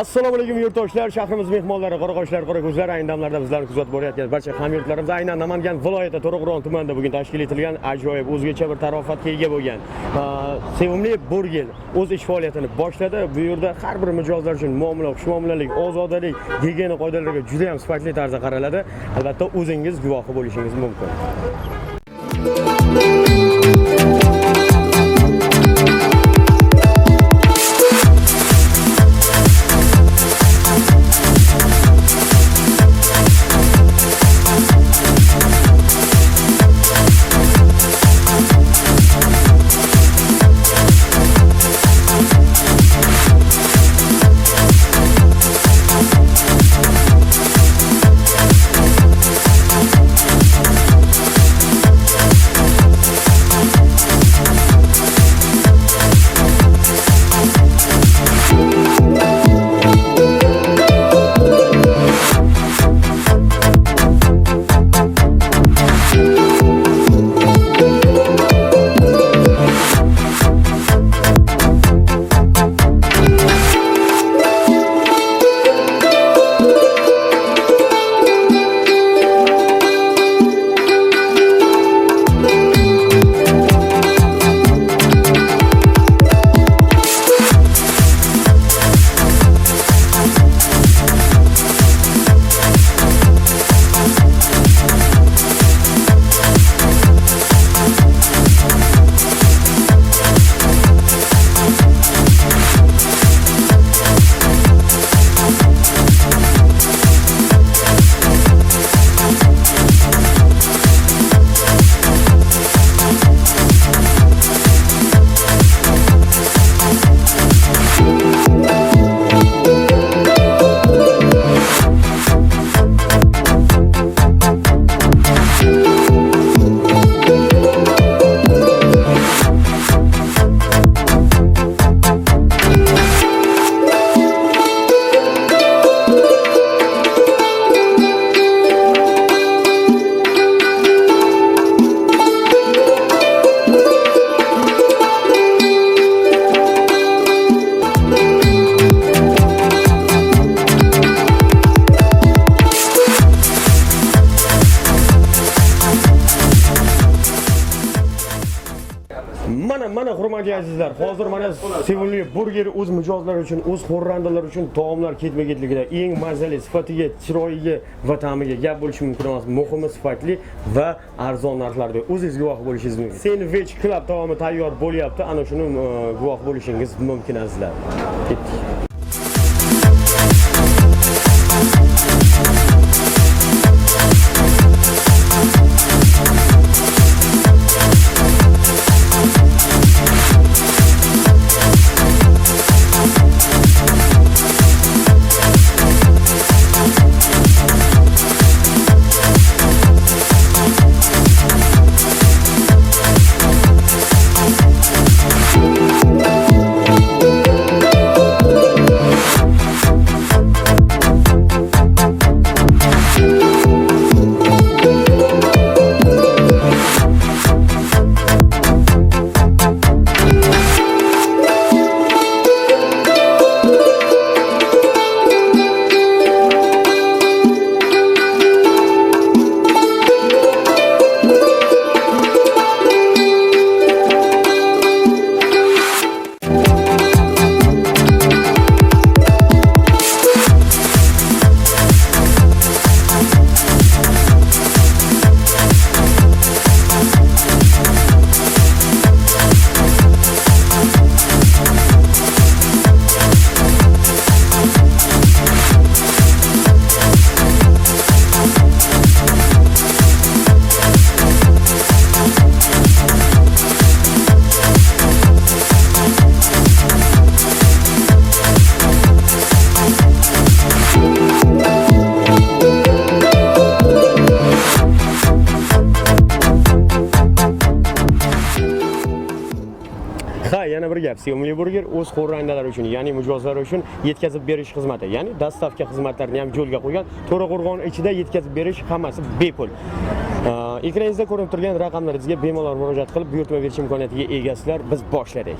Assalomu alaykum yurtdoshlar, shahrimiz mehmonlari, qo'rg'ochlar, qo'rg'ochlar, ayni damlarda bizlarni kuzatib borayotgan barcha hamyurtlarimiz aynan Namangan viloyati To'raqo'rg'on tumanida bugun tashkil etilgan ajoyib o'zgacha bir tarofatga ega bo'lgan sevimli burger o'z ish faoliyatini boshladi. Bu yerda har bir mijozlar uchun muomala, xushmuomalalik, ozodalik, gigiyena qoidalariga juda ham sifatli tarzda qaraladi. Albatta o'zingiz guvohi bo'lishingiz mumkin. Mana hurmatli azizlar, hozir mana sevimli burger o'z mijozlari uchun, o'z xorrandalar uchun taomlar ketma-ketligida eng mazali, sifatiga, chiroyiga va ta'miga gap bo'lishi mumkin emas. Muhimi sifatli va arzon narxlarda o'zingiz guvoh bo'lishingiz mumkin. Sandwich Club taomi tayyor bo'lyapti. Ana shuni guvoh bo'lishingiz mumkin azizlar. Ketdik. Yana bir gap, sevimli burger o'z xorrandalar uchun, ya'ni mijozlar uchun yetkazib berish xizmati, ya'ni dastavka xizmatlarini ham yo'lga qo'ygan. To'raqo'rg'on ichida yetkazib berish hammasi bepul. Ekraningizda ko'rinib turgan raqamlaringizga bemalol murojaat qilib buyurtma berish imkoniyatiga egasizlar. Biz boshladik.